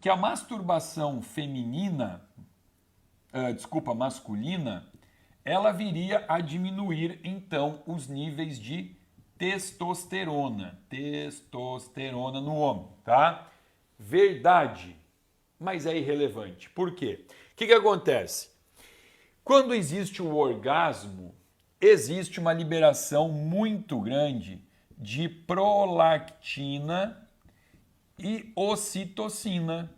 que a masturbação masculina, ela viria a diminuir então os níveis de testosterona no homem, tá? Verdade, mas é irrelevante. Por quê? O que acontece? Quando existe o orgasmo, existe uma liberação muito grande de prolactina e ocitocina.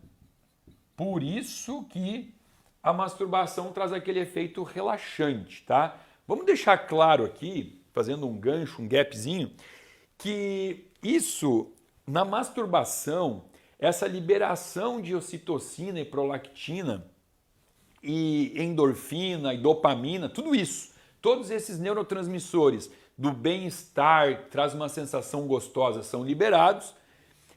Por isso que a masturbação traz aquele efeito relaxante, tá? Vamos deixar claro aqui, fazendo um gancho, um gapzinho, que isso, na masturbação, essa liberação de ocitocina e prolactina e endorfina e dopamina, tudo isso, todos esses neurotransmissores do bem-estar, que traz uma sensação gostosa, são liberados,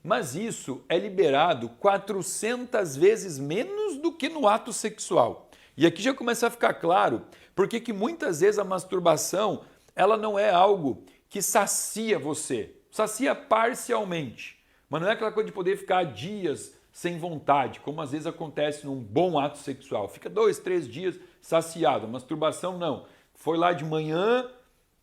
mas isso é liberado 400 vezes menos do que no ato sexual. E aqui já começa a ficar claro porque que muitas vezes a masturbação ela não é algo que sacia você, sacia parcialmente, mas não é aquela coisa de poder ficar dias sem vontade, como às vezes acontece num bom ato sexual. Fica 2, 3 dias saciado. A masturbação não. Foi lá de manhã,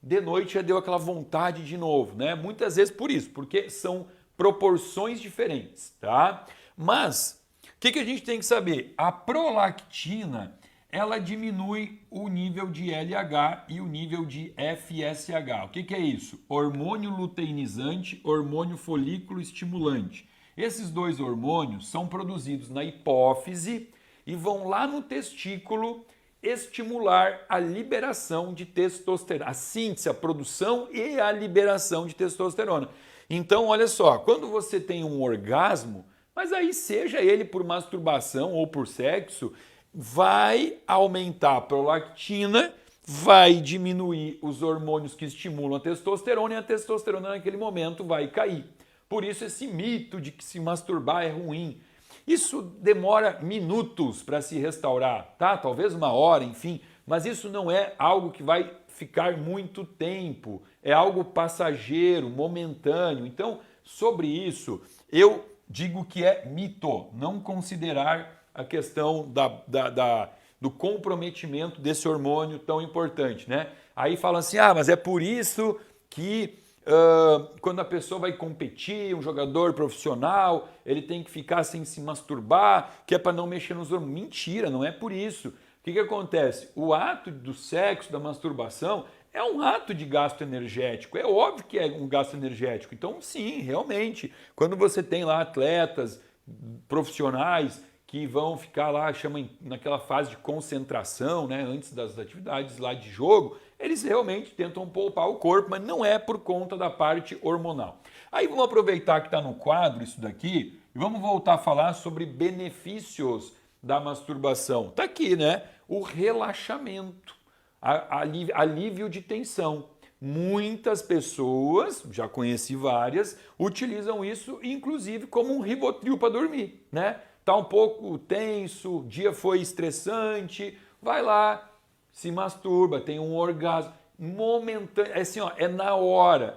de noite já deu aquela vontade de novo, né? Muitas vezes por isso, porque são proporções diferentes, tá? Mas o que a gente tem que saber? A prolactina, ela diminui o nível de LH e o nível de FSH. O que é isso? Hormônio luteinizante, hormônio folículo estimulante. Esses dois hormônios são produzidos na hipófise e vão lá no testículo estimular a liberação de testosterona, a síntese, a produção e a liberação de testosterona. Então, olha só, quando você tem um orgasmo, mas aí seja ele por masturbação ou por sexo, vai aumentar a prolactina, vai diminuir os hormônios que estimulam a testosterona e a testosterona naquele momento vai cair. Por isso esse mito de que se masturbar é ruim. Isso demora minutos para se restaurar, tá? Talvez uma hora, enfim, mas isso não é algo que vai ficar muito tempo, é algo passageiro, momentâneo. Então, sobre isso, eu digo que é mito, não considerar a questão do comprometimento desse hormônio tão importante, né? Aí falam assim, mas é por isso que quando a pessoa vai competir, um jogador profissional, ele tem que ficar sem se masturbar, que é para não mexer nos hormônios. Mentira, não é por isso. O que acontece? O ato do sexo, da masturbação, é um ato de gasto energético. É óbvio que é um gasto energético. Então, sim, realmente, quando você tem lá atletas profissionais que vão ficar lá, chamam naquela fase de concentração, né, antes das atividades lá de jogo, eles realmente tentam poupar o corpo, mas não é por conta da parte hormonal. Aí vamos aproveitar que está no quadro isso daqui e vamos voltar a falar sobre benefícios da masturbação. Está aqui, né? O relaxamento, alívio de tensão. Muitas pessoas, já conheci várias, utilizam isso inclusive como um Rivotril para dormir, né? Tá um pouco tenso, o dia foi estressante, vai lá, se masturba, tem um orgasmo momentâneo, é assim, ó, é na hora,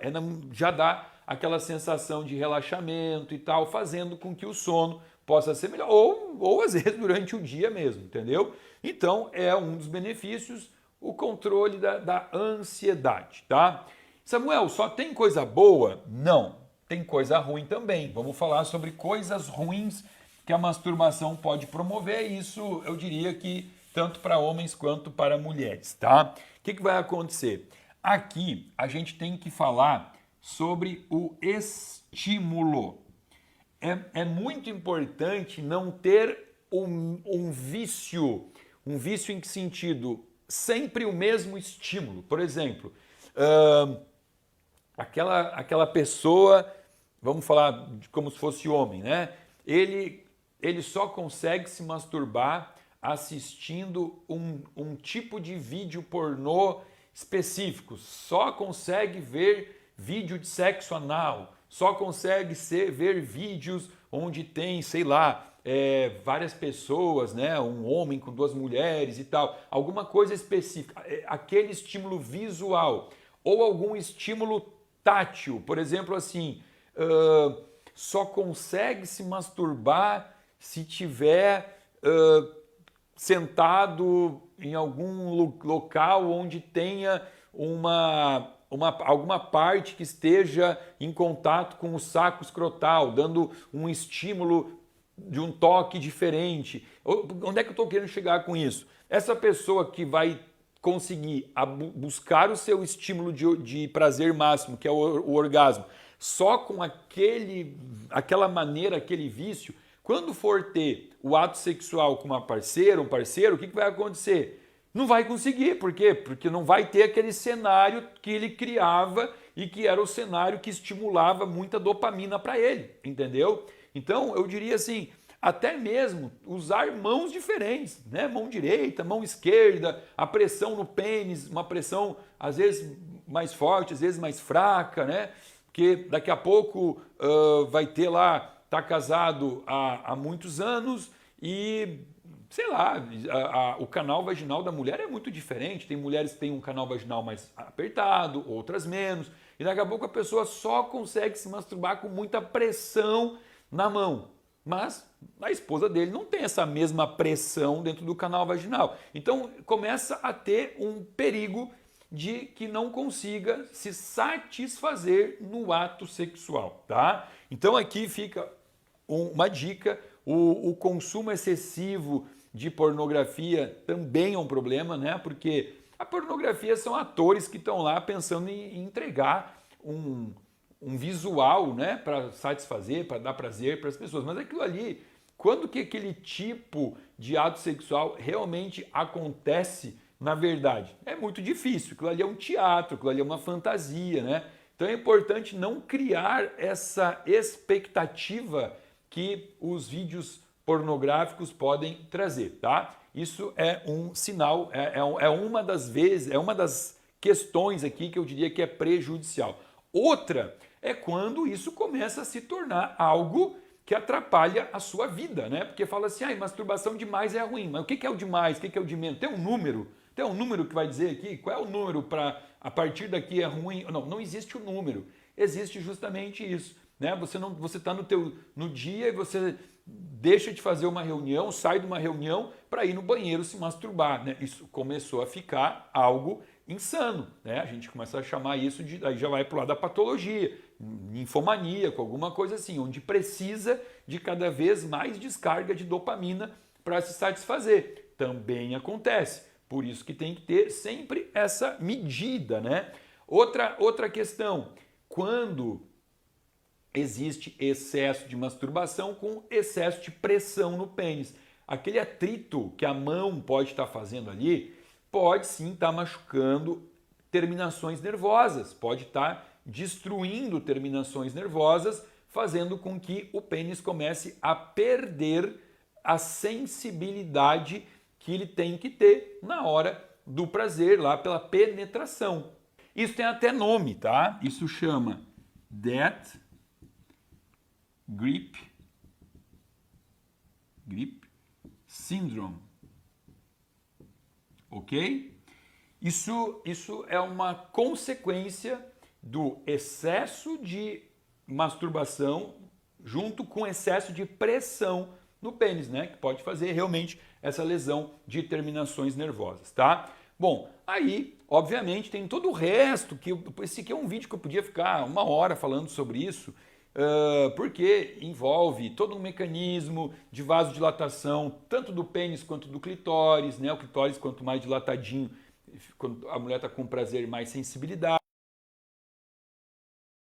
já dá aquela sensação de relaxamento e tal, fazendo com que o sono possa ser melhor, ou às vezes durante o dia mesmo, entendeu? Então é um dos benefícios o controle da ansiedade, tá? Samuel, só tem coisa boa? Não, tem coisa ruim também. Vamos falar sobre coisas ruins que a masturbação pode promover, isso eu diria que tanto para homens quanto para mulheres, tá? O que vai acontecer? Aqui a gente tem que falar sobre o estímulo. É muito importante não ter um vício em que sentido? Sempre o mesmo estímulo. Por exemplo, aquela pessoa, vamos falar como se fosse homem, né? Ele só consegue se masturbar assistindo um tipo de vídeo pornô específico, só consegue ver vídeo de sexo anal, só consegue ver vídeos onde tem, sei lá, várias pessoas, né? Um homem com duas mulheres e tal, alguma coisa específica, aquele estímulo visual ou algum estímulo tátil, por exemplo, assim, só consegue se masturbar se tiver sentado em algum local onde tenha alguma parte que esteja em contato com o saco escrotal, dando um estímulo de um toque diferente. Onde é que eu estou querendo chegar com isso? Essa pessoa que vai conseguir buscar o seu estímulo de prazer máximo, que é o orgasmo, só com aquela maneira, aquele vício, quando for ter o ato sexual com uma parceira, um parceiro, o que vai acontecer? Não vai conseguir. Por quê? Porque não vai ter aquele cenário que ele criava e que era o cenário que estimulava muita dopamina para ele, entendeu? Então, eu diria assim, até mesmo usar mãos diferentes, né? Mão direita, mão esquerda, a pressão no pênis, uma pressão às vezes mais forte, às vezes mais fraca, né? Porque daqui a pouco vai ter lá, tá casado há muitos anos e, sei lá, o canal vaginal da mulher é muito diferente. Tem mulheres que têm um canal vaginal mais apertado, outras menos. E daqui a pouco a pessoa só consegue se masturbar com muita pressão na mão. Mas a esposa dele não tem essa mesma pressão dentro do canal vaginal. Então começa a ter um perigo de que não consiga se satisfazer no ato sexual, tá? Então aqui fica uma dica: o consumo excessivo de pornografia também é um problema, né? Porque a pornografia são atores que estão lá pensando em entregar um visual, né, para satisfazer, para dar prazer para as pessoas. Mas aquilo ali, quando que aquele tipo de ato sexual realmente acontece na verdade? É muito difícil. Aquilo ali é um teatro, aquilo ali é uma fantasia, né? Então é importante não criar essa expectativa que os vídeos pornográficos podem trazer, tá? Isso é um sinal, é uma das vezes, é uma das questões aqui que eu diria que é prejudicial. Outra é quando isso começa a se tornar algo que atrapalha a sua vida, né? Porque fala assim, masturbação demais é ruim. Mas o que é o demais? O que é o de menos? Tem um número? Tem um número que vai dizer aqui? Qual é o número para a partir daqui é ruim? Não existe o número. Existe justamente isso, né? Você está no dia e você deixa de fazer uma reunião, sai de uma reunião para ir no banheiro se masturbar, né? Isso começou a ficar algo insano, né? A gente começa a chamar isso aí já vai para o lado da patologia, ninfomaníaco, alguma coisa assim, onde precisa de cada vez mais descarga de dopamina para se satisfazer. Também acontece, por isso que tem que ter sempre essa medida, né? Outra questão, quando existe excesso de masturbação com excesso de pressão no pênis, aquele atrito que a mão pode estar fazendo ali, pode sim estar machucando terminações nervosas, pode estar destruindo terminações nervosas, fazendo com que o pênis comece a perder a sensibilidade que ele tem que ter na hora do prazer, lá pela penetração. Isso tem até nome, tá? Isso chama Death Grip Syndrome. Ok? Isso é uma consequência do excesso de masturbação junto com excesso de pressão no pênis, né? Que pode fazer realmente essa lesão de terminações nervosas, tá? Bom, aí, obviamente, tem todo o resto, que esse aqui é um vídeo que eu podia ficar 1 hora falando sobre isso, porque envolve todo um mecanismo de vasodilatação, tanto do pênis quanto do clitóris, né? O clitóris, quanto mais dilatadinho, quando a mulher está com prazer, mais sensibilidade.